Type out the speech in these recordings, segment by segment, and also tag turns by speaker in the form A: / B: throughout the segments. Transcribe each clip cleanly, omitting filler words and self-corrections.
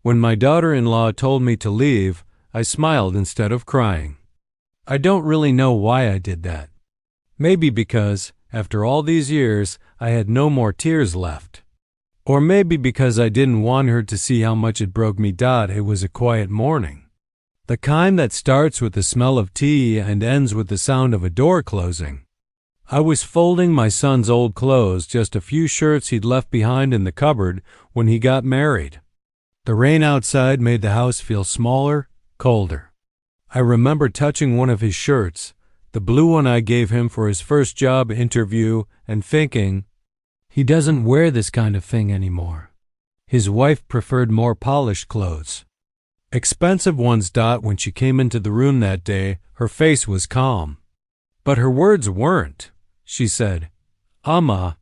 A: When my daughter-in-law told me to leave, I smiled instead of crying. I don't really know why I did that. Maybe because, after all these years, I had no more tears left. Or maybe because I didn't want her to see how much it broke me. It was a quiet morning. The kind that starts with the smell of tea and ends with the sound of a door closing. I was folding my son's old clothes, just a few shirts he'd left behind in the cupboard when he got married. The rain outside made the house feel smaller, colder. I remember touching one of his shirts, the blue one I gave him for his first job interview, and thinking, he doesn't wear this kind of thing anymore. His wife preferred more polished clothes. Expensive ones. When she came into the room that day, her face was calm. But her words weren't. She said, "Amma,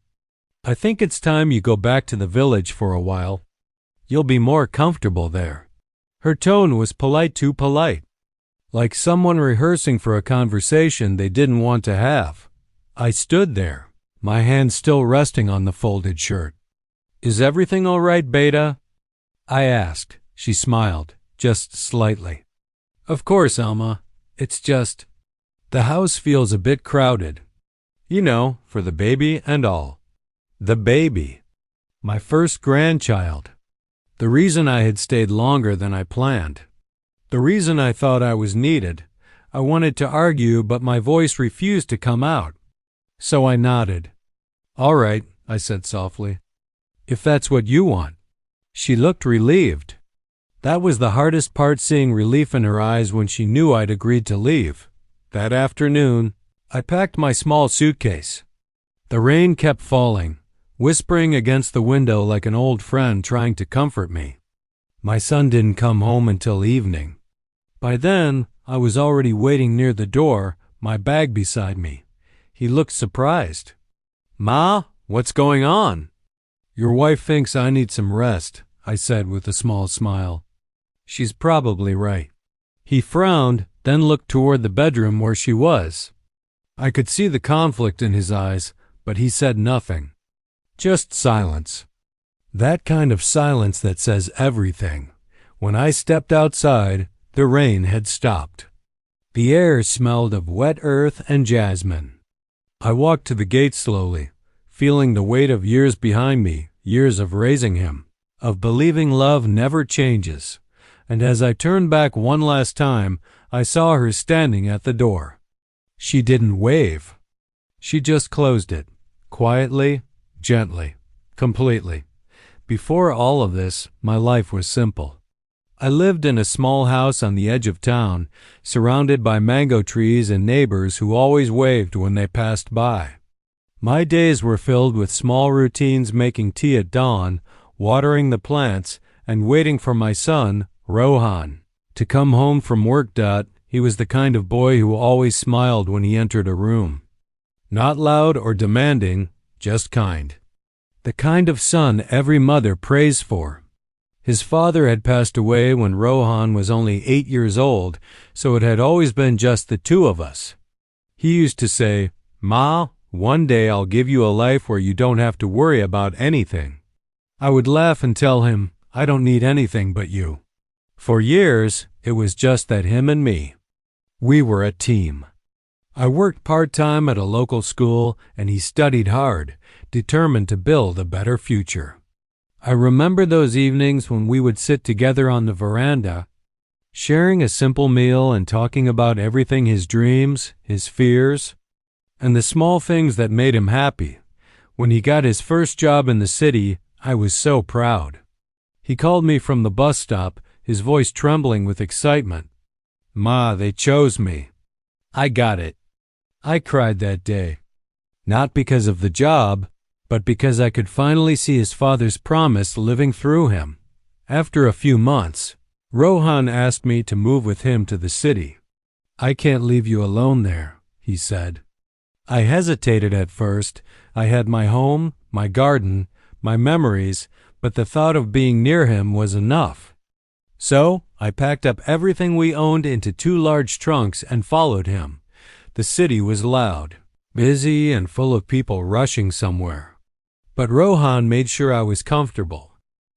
A: I think it's time you go back to the village for a while. You'll be more comfortable there." Her tone was polite, too polite. Like someone rehearsing for a conversation they didn't want to have. I stood there, my hand still resting on the folded shirt. "Is everything all right, Beta?" I asked. She smiled, just slightly. "Of course, Alma. It's just, the house feels a bit crowded. You know, for the baby and all." The baby. My first grandchild. The reason I had stayed longer than I planned. The reason I thought I was needed. I wanted to argue, but my voice refused to come out. So I nodded. "All right," I said softly. "If that's what you want." She looked relieved. That was the hardest part, seeing relief in her eyes when she knew I'd agreed to leave. That afternoon, I packed my small suitcase. The rain kept falling, whispering against the window like an old friend trying to comfort me. My son didn't come home until evening. By then, I was already waiting near the door, my bag beside me. He looked surprised. "Ma, what's going on?" "Your wife thinks I need some rest," I said with a small smile. "She's probably right." He frowned, then looked toward the bedroom where she was. I could see the conflict in his eyes, but he said nothing. Just silence. That kind of silence that says everything. When I stepped outside, the rain had stopped. The air smelled of wet earth and jasmine. I walked to the gate slowly, feeling the weight of years behind me, years of raising him, of believing love never changes. And as I turned back one last time, I saw her standing at the door. She didn't wave. She just closed it, quietly, gently, completely. Before all of this, my life was simple. I lived in a small house on the edge of town, surrounded by mango trees and neighbors who always waved when they passed by. My days were filled with small routines: making tea at dawn, watering the plants, and waiting for my son, Rohan, to come home from work. He was the kind of boy who always smiled when he entered a room. Not loud or demanding, just kind. The kind of son every mother prays for. His father had passed away when Rohan was only 8 years old, so it had always been just the two of us. He used to say, "Ma, one day I'll give you a life where you don't have to worry about anything." I would laugh and tell him, "I don't need anything but you." For years, it was just that, him and me. We were a team. I worked part-time at a local school, and he studied hard, determined to build a better future. I remember those evenings when we would sit together on the veranda, sharing a simple meal and talking about everything: his dreams, his fears, and the small things that made him happy. When he got his first job in the city, I was so proud. He called me from the bus stop, his voice trembling with excitement. "Ma, they chose me. I got it." I cried that day. Not because of the job, but because I could finally see his father's promise living through him. After a few months, Rohan asked me to move with him to the city. "I can't leave you alone there," he said. I hesitated at first. I had my home, my garden, my memories, but the thought of being near him was enough. So I packed up everything we owned into 2 large trunks and followed him. The city was loud, busy, and full of people rushing somewhere. But Rohan made sure I was comfortable.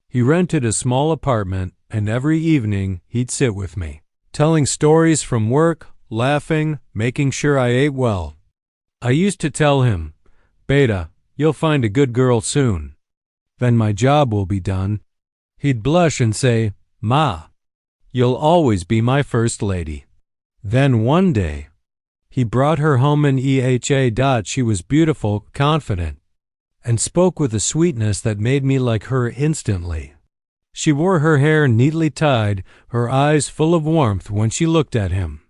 A: He rented a small apartment, and every evening he'd sit with me, telling stories from work, laughing, making sure I ate well. I used to tell him, "Beta, you'll find a good girl soon. Then my job will be done." He'd blush and say, "Ma, you'll always be my first lady." Then one day, he brought her home in EHA. She was beautiful, confident, and spoke with a sweetness that made me like her instantly. She wore her hair neatly tied, her eyes full of warmth when she looked at him.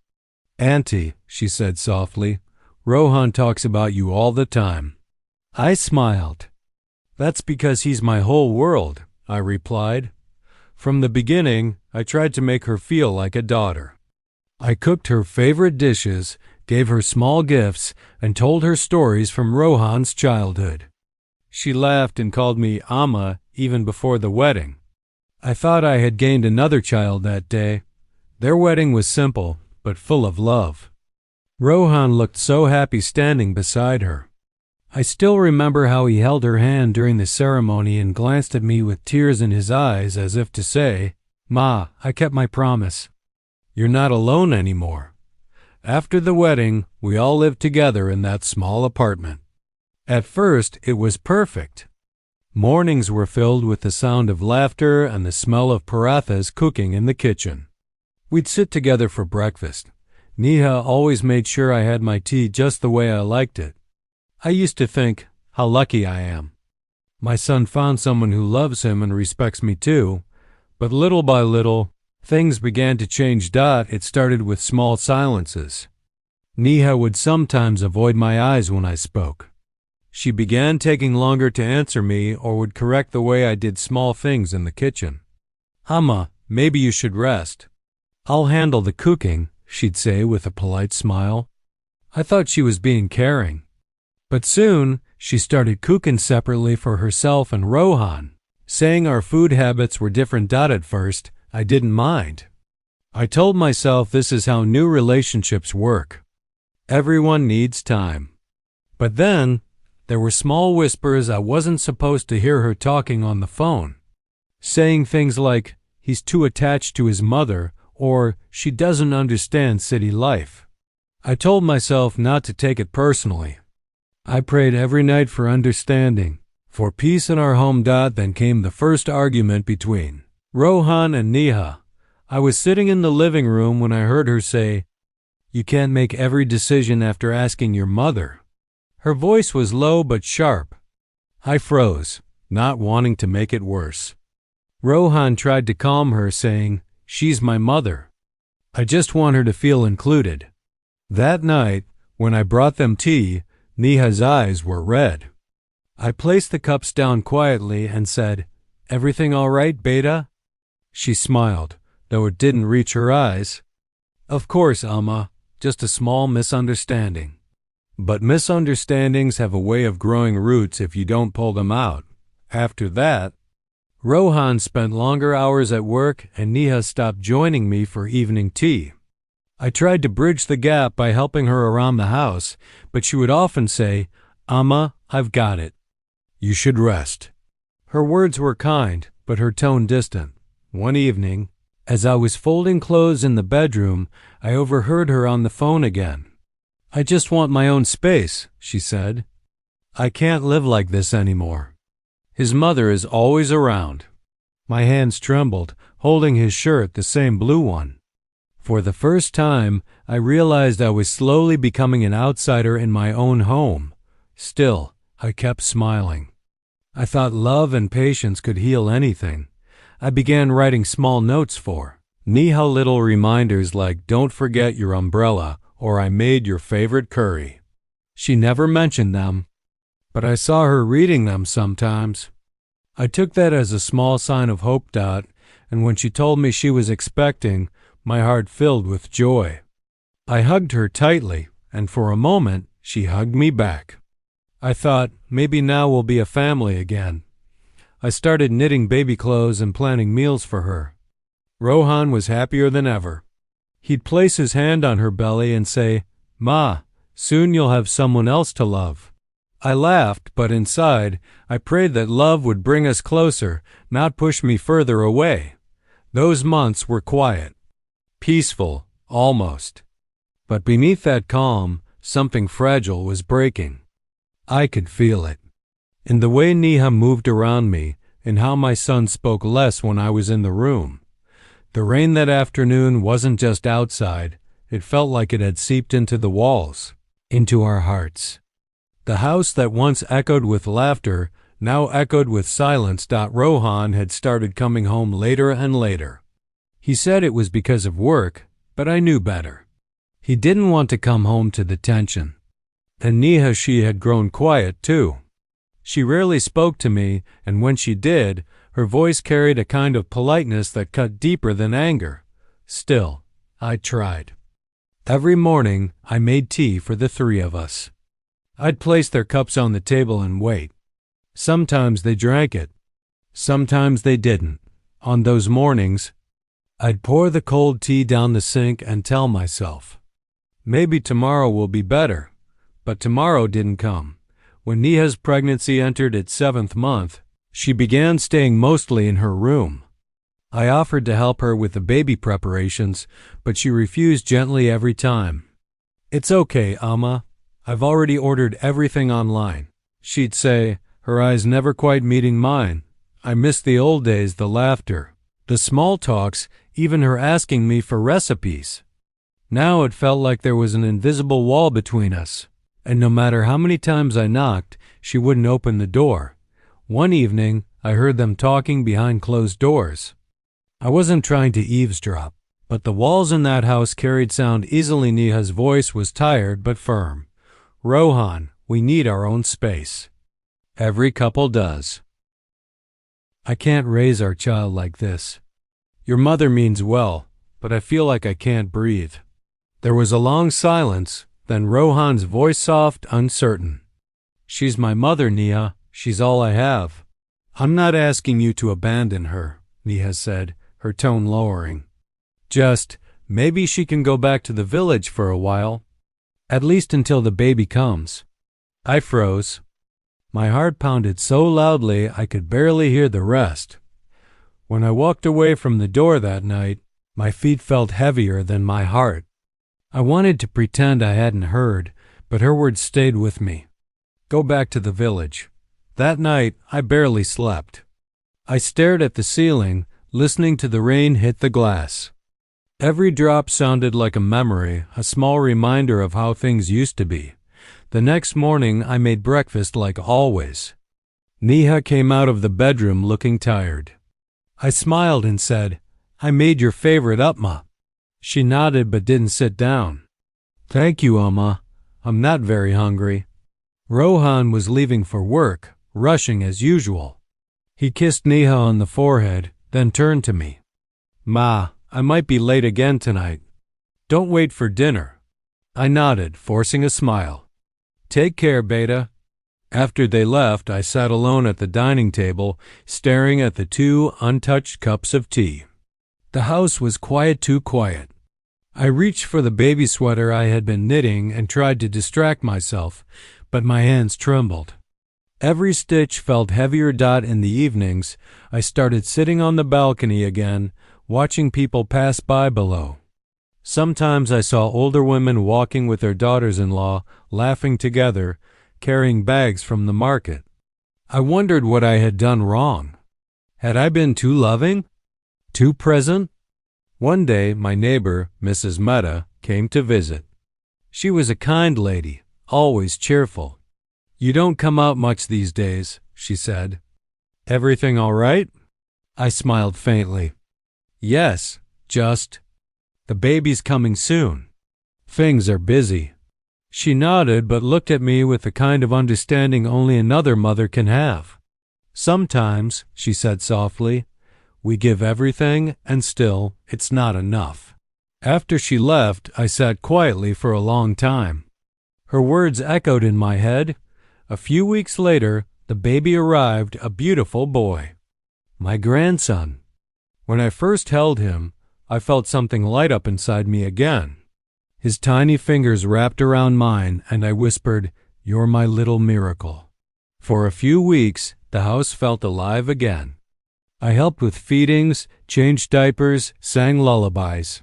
A: "Auntie," she said softly, "Rohan talks about you all the time." I smiled. "That's because he's my whole world," I replied. From the beginning, I tried to make her feel like a daughter. I cooked her favorite dishes, gave her small gifts, and told her stories from Rohan's childhood. She laughed and called me Amma even before the wedding. I thought I had gained another child that day. Their wedding was simple, but full of love. Rohan looked so happy standing beside her. I still remember how he held her hand during the ceremony and glanced at me with tears in his eyes as if to say, "Ma, I kept my promise. You're not alone anymore." After the wedding, we all lived together in that small apartment. At first, it was perfect. Mornings were filled with the sound of laughter and the smell of parathas cooking in the kitchen. We'd sit together for breakfast. Neha always made sure I had my tea just the way I liked it. I used to think, how lucky I am. My son found someone who loves him and respects me too. But little by little, things began to change. It started with small silences. Neha would sometimes avoid my eyes when I spoke. She began taking longer to answer me or would correct the way I did small things in the kitchen. "Amma, maybe you should rest." "I'll handle the cooking," she'd say with a polite smile. I thought she was being caring. But soon, she started cooking separately for herself and Rohan. Saying our food habits were different. At first, I didn't mind. I told myself this is how new relationships work. Everyone needs time. But then, there were small whispers. I wasn't supposed to hear her talking on the phone. Saying things like, "He's too attached to his mother," or "She doesn't understand city life." I told myself not to take it personally. I prayed every night for understanding, for peace in our home. Then came the first argument between Rohan and Neha. I was sitting in the living room when I heard her say, "You can't make every decision after asking your mother." Her voice was low but sharp. I froze, not wanting to make it worse. Rohan tried to calm her, saying, "She's my mother. I just want her to feel included." That night, when I brought them tea, Neha's eyes were red. I placed the cups down quietly and said, "Everything all right, Beta?" She smiled, though it didn't reach her eyes. "Of course, Amma, just a small misunderstanding." But misunderstandings have a way of growing roots if you don't pull them out. After that, Rohan spent longer hours at work and Neha stopped joining me for evening tea. I tried to bridge the gap by helping her around the house, but she would often say, "Amma, I've got it. You should rest." Her words were kind, but her tone distant. One evening, as I was folding clothes in the bedroom, I overheard her on the phone again. "I just want my own space," she said. "I can't live like this anymore. His mother is always around." My hands trembled, holding his shirt, the same blue one. For the first time, I realized I was slowly becoming an outsider in my own home. Still, I kept smiling. I thought love and patience could heal anything. I began writing small notes for Neha, little reminders like, "Don't forget your umbrella," or "I made your favorite curry." She never mentioned them, but I saw her reading them sometimes. I took that as a small sign of hope. And when she told me she was expecting, my heart filled with joy. I hugged her tightly, and for a moment, she hugged me back. I thought, maybe now we'll be a family again. I started knitting baby clothes and planning meals for her. Rohan was happier than ever. He'd place his hand on her belly and say, "Ma, soon you'll have someone else to love." I laughed, but inside, I prayed that love would bring us closer, not push me further away. Those months were quiet, peaceful, almost. But beneath that calm, something fragile was breaking. I could feel it. In the way Neha moved around me, and how my son spoke less when I was in the room. The rain that afternoon wasn't just outside, it felt like it had seeped into the walls, into our hearts. The house that once echoed with laughter now echoed with silence. Rohan had started coming home later and later. He said it was because of work, but I knew better. He didn't want to come home to the tension. And Neha, she had grown quiet too. She rarely spoke to me, and when she did, her voice carried a kind of politeness that cut deeper than anger. Still, I tried. Every morning, I made tea for the three of us. I'd place their cups on the table and wait. Sometimes they drank it. Sometimes they didn't. On those mornings, I'd pour the cold tea down the sink and tell myself, maybe tomorrow will be better. But tomorrow didn't come. When Neha's pregnancy entered its 7th month, she began staying mostly in her room. I offered to help her with the baby preparations, but she refused gently every time. "It's okay, Amma. I've already ordered everything online," she'd say, her eyes never quite meeting mine. I missed the old days, the laughter, the small talks, even her asking me for recipes. Now it felt like there was an invisible wall between us, and no matter how many times I knocked, she wouldn't open the door. One evening, I heard them talking behind closed doors. I wasn't trying to eavesdrop, but the walls in that house carried sound easily. Neha's voice was tired but firm. "Rohan, we need our own space. Every couple does. I can't raise our child like this. Your mother means well, but I feel like I can't breathe." There was a long silence, then Rohan's voice soft, uncertain. "She's my mother, Neha. She's all I have." "I'm not asking you to abandon her," Neha said, her tone lowering. "Just, maybe she can go back to the village for a while. At least until the baby comes." I froze. My heart pounded so loudly I could barely hear the rest. When I walked away from the door that night, my feet felt heavier than my heart. I wanted to pretend I hadn't heard, but her words stayed with me. Go back to the village. That night, I barely slept. I stared at the ceiling, listening to the rain hit the glass. Every drop sounded like a memory, a small reminder of how things used to be. The next morning, I made breakfast like always. Neha came out of the bedroom looking tired. I smiled and said, "I made your favorite upma." She nodded but didn't sit down. "Thank you, Amma. I'm not very hungry." Rohan was leaving for work, rushing as usual. He kissed Neha on the forehead, then turned to me. "Ma, I might be late again tonight. Don't wait for dinner." I nodded, forcing a smile. "Take care, Beta." After they left, I sat alone at the dining table, staring at the 2 untouched cups of tea. The house was quiet, too quiet. I reached for the baby sweater I had been knitting and tried to distract myself, but my hands trembled. Every stitch felt heavier. In the evenings, I started sitting on the balcony again, watching people pass by below. Sometimes I saw older women walking with their daughters-in-law, laughing together, carrying bags from the market. I wondered what I had done wrong. Had I been too loving? Too present? One day, my neighbor, Mrs. Mehta, came to visit. She was a kind lady, always cheerful. "You don't come out much these days," she said. "Everything all right?" I smiled faintly. "Yes, just. The baby's coming soon. Things are busy." She nodded but looked at me with the kind of understanding only another mother can have. "Sometimes," she said softly, "we give everything and still it's not enough." After she left, I sat quietly for a long time. Her words echoed in my head. A few weeks later, the baby arrived, a beautiful boy. My grandson. When I first held him, I felt something light up inside me again. His tiny fingers wrapped around mine, and I whispered, "You're my little miracle." For a few weeks, the house felt alive again. I helped with feedings, changed diapers, sang lullabies.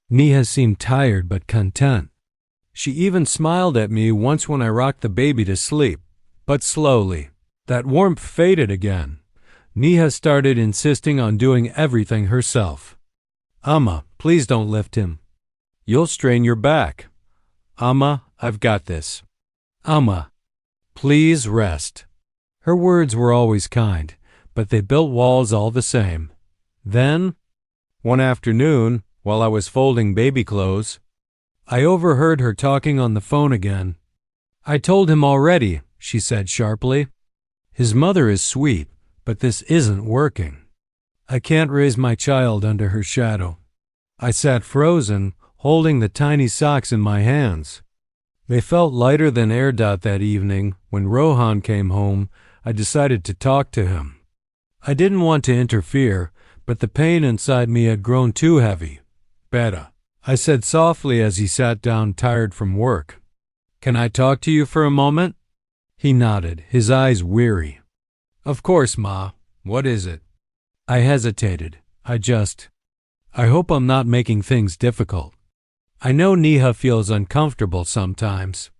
A: Neha seemed tired but content. She even smiled at me once when I rocked the baby to sleep. But slowly, that warmth faded again. Neha started insisting on doing everything herself. "Amma, please don't lift him. You'll strain your back." "Amma, I've got this." "Amma, please rest." Her words were always kind, but they built walls all the same. Then, one afternoon, while I was folding baby clothes, I overheard her talking on the phone again. "I told him already," she said sharply. "His mother is sweet, but this isn't working. I can't raise my child under her shadow." I sat frozen, holding the tiny socks in my hands. They felt lighter than air. That evening, when Rohan came home, I decided to talk to him. I didn't want to interfere, but the pain inside me had grown too heavy. "Beta," I said softly as he sat down tired from work. "Can I talk to you for a moment?" He nodded, his eyes weary. "Of course, Ma. What is it?" I hesitated. I hope I'm not making things difficult. I know Neha feels uncomfortable sometimes."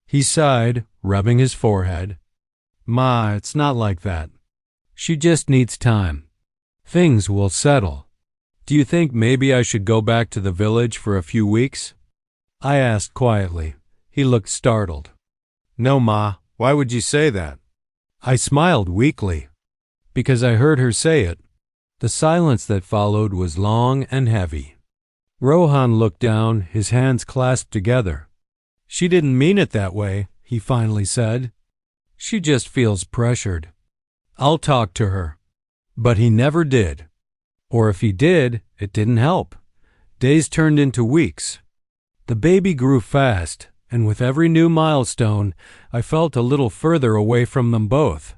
A: He sighed, rubbing his forehead. "Ma, it's not like that. She just needs time. Things will settle. Do you think maybe I should go back to the village for a few weeks?" I asked quietly. He looked startled. "No, Ma. Why would you say that?" I smiled weakly, because I heard her say it. The silence that followed was long and heavy. Rohan looked down, his hands clasped together. "She didn't mean it that way," he finally said. "She just feels pressured. I'll talk to her." But he never did. Or if he did, it didn't help. Days turned into weeks. The baby grew fast, and with every new milestone, I felt a little further away from them both.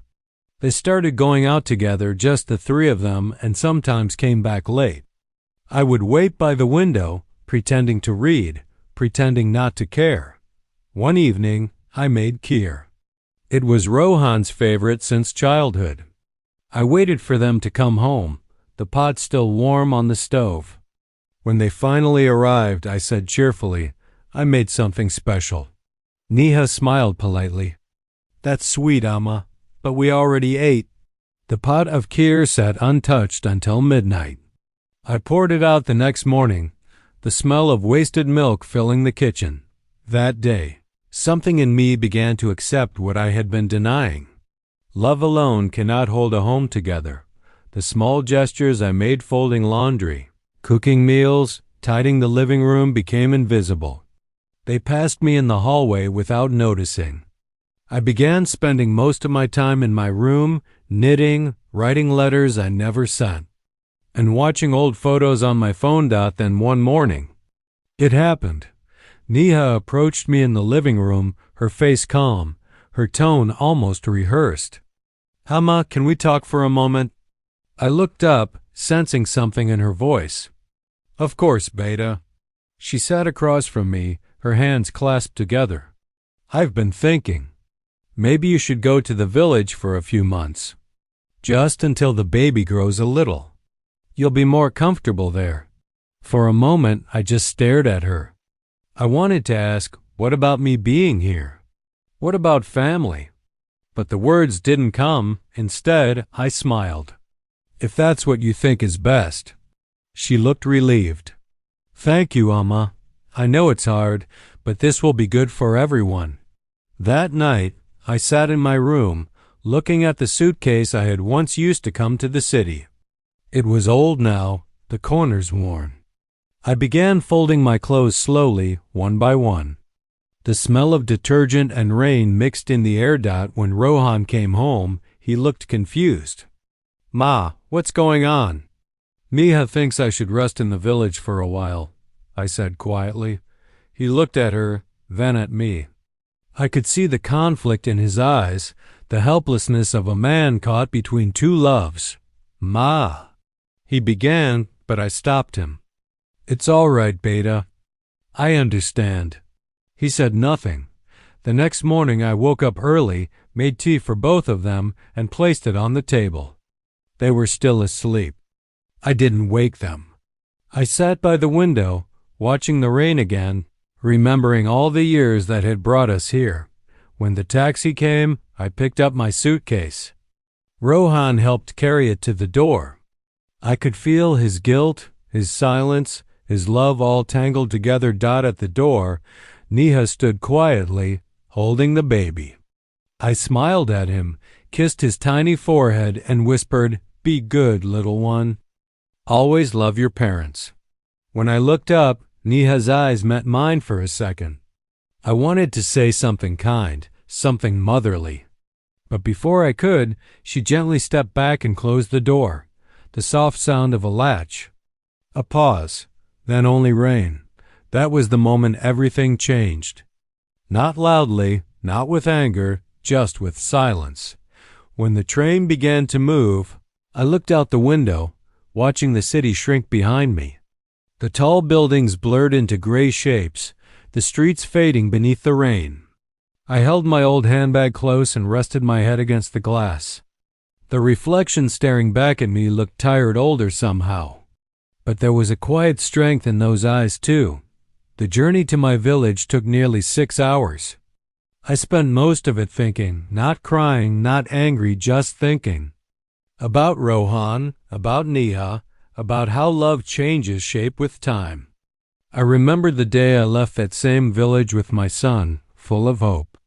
A: They started going out together, just the three of them, and sometimes came back late. I would wait by the window, pretending to read, pretending not to care. One evening, I made kheer. It was Rohan's favorite since childhood. I waited for them to come home, the pot still warm on the stove. When they finally arrived, I said cheerfully, "I made something special." Neha smiled politely. "That's sweet, Amma, but we already ate." The pot of kheer sat untouched until midnight. I poured it out the next morning, the smell of wasted milk filling the kitchen. That day, something in me began to accept what I had been denying. Love alone cannot hold a home together. The small gestures I made folding laundry, cooking meals, tidying the living room became invisible. They passed me in the hallway without noticing. I began spending most of my time in my room, knitting, writing letters I never sent, and watching old photos on my phone. Then one morning, it happened. Neha approached me in the living room, her face calm, her tone almost rehearsed. "Amma, can we talk for a moment?" I looked up, sensing something in her voice. "Of course, Beta." She sat across from me, her hands clasped together. "I've been thinking. Maybe you should go to the village for a few months. Just until the baby grows a little. You'll be more comfortable there." For a moment, I just stared at her. I wanted to ask, what about me being here? What about family? But the words didn't come. Instead, I smiled. "If that's what you think is best." She looked relieved. "Thank you, Amma. I know it's hard, but this will be good for everyone." That night, I sat in my room, looking at the suitcase I had once used to come to the city. It was old now, the corners worn. I began folding my clothes slowly, one by one. The smell of detergent and rain mixed in the air. When Rohan came home, he looked confused. "Ma, what's going on?" "Neha thinks I should rest in the village for a while," I said quietly. He looked at her, then at me. I could see the conflict in his eyes, the helplessness of a man caught between two loves. "Ma," he began, but I stopped him. "It's all right, Beta. I understand." He said nothing. The next morning I woke up early, made tea for both of them, and placed it on the table. They were still asleep. I didn't wake them. I sat by the window, watching the rain again, remembering all the years that had brought us here. When the taxi came, I picked up my suitcase. Rohan helped carry it to the door. I could feel his guilt, his silence, his love all tangled together. At the door, Neha stood quietly, holding the baby. I smiled at him, kissed his tiny forehead, and whispered, "Be good, little one. Always love your parents." When I looked up, Neha's eyes met mine for a second. I wanted to say something kind, something motherly. But before I could, she gently stepped back and closed the door. The soft sound of a latch. A pause, then only rain. That was the moment everything changed. Not loudly, not with anger, just with silence. When the train began to move, I looked out the window, watching the city shrink behind me. The tall buildings blurred into gray shapes, the streets fading beneath the rain. I held my old handbag close and rested my head against the glass. The reflection staring back at me looked tired, older somehow. But there was a quiet strength in those eyes, too. The journey to my village took nearly 6 hours. I spent most of it thinking, not crying, not angry, just thinking. About Rohan, about Neha, about how love changes shape with time. I remembered the day I left that same village with my son, full of hope.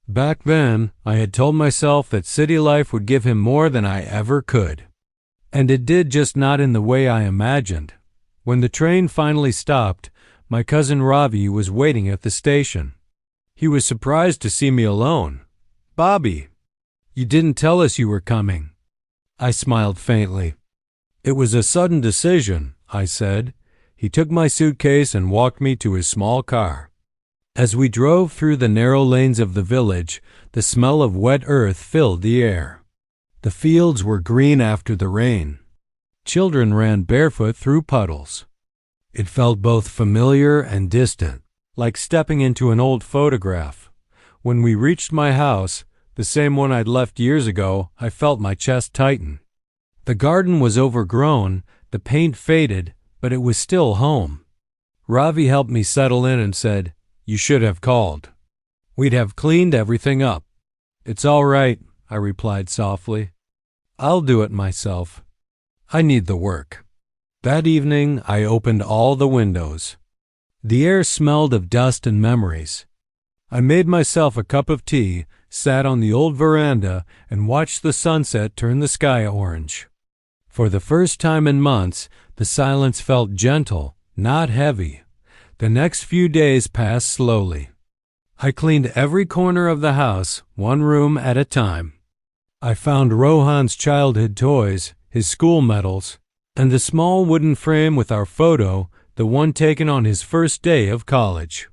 A: Back then, I had told myself that city life would give him more than I ever could. And it did, just not in the way I imagined. When the train finally stopped, my cousin Ravi was waiting at the station. He was surprised to see me alone. "Bobby, you didn't tell us you were coming." I smiled faintly. "It was a sudden decision," I said. He took my suitcase and walked me to his small car. As we drove through the narrow lanes of the village, the smell of wet earth filled the air. The fields were green after the rain. Children ran barefoot through puddles. It felt both familiar and distant, like stepping into an old photograph. When we reached my house, the same one I'd left years ago, I felt my chest tighten. The garden was overgrown, the paint faded, but it was still home. Ravi helped me settle in and said, "You should have called. We'd have cleaned everything up." "It's all right," I replied softly. "I'll do it myself. I need the work." That evening, I opened all the windows. The air smelled of dust and memories. I made myself a cup of tea, sat on the old veranda, and watched the sunset turn the sky orange. For the first time in months, the silence felt gentle, not heavy. The next few days passed slowly. I cleaned every corner of the house, one room at a time. I found Rohan's childhood toys, his school medals, and the small wooden frame with our photo, the one taken on his first day of college.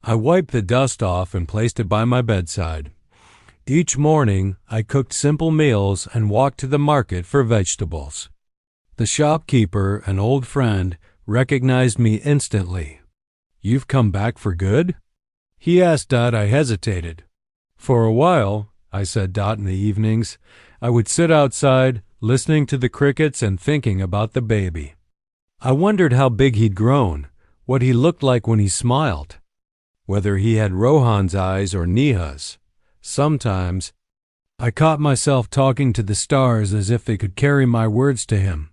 A: I wiped the dust off and placed it by my bedside. Each morning, I cooked simple meals and walked to the market for vegetables. The shopkeeper, an old friend, recognized me instantly. "You've come back for good?" he asked. I hesitated. "For a while," I said. In the evenings, I would sit outside, listening to the crickets and thinking about the baby. I wondered how big he'd grown, what he looked like when he smiled, whether he had Rohan's eyes or Neha's. Sometimes, I caught myself talking to the stars as if they could carry my words to him.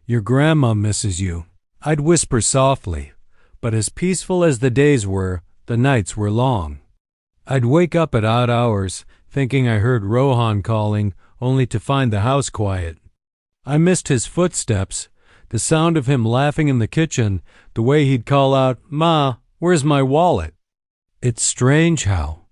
A: "Your grandma misses you," I'd whisper softly. But as peaceful as the days were, the nights were long. I'd wake up at odd hours, thinking I heard Rohan calling, only to find the house quiet. I missed his footsteps, the sound of him laughing in the kitchen, the way he'd call out, "Ma, where's my wallet?" It's strange how,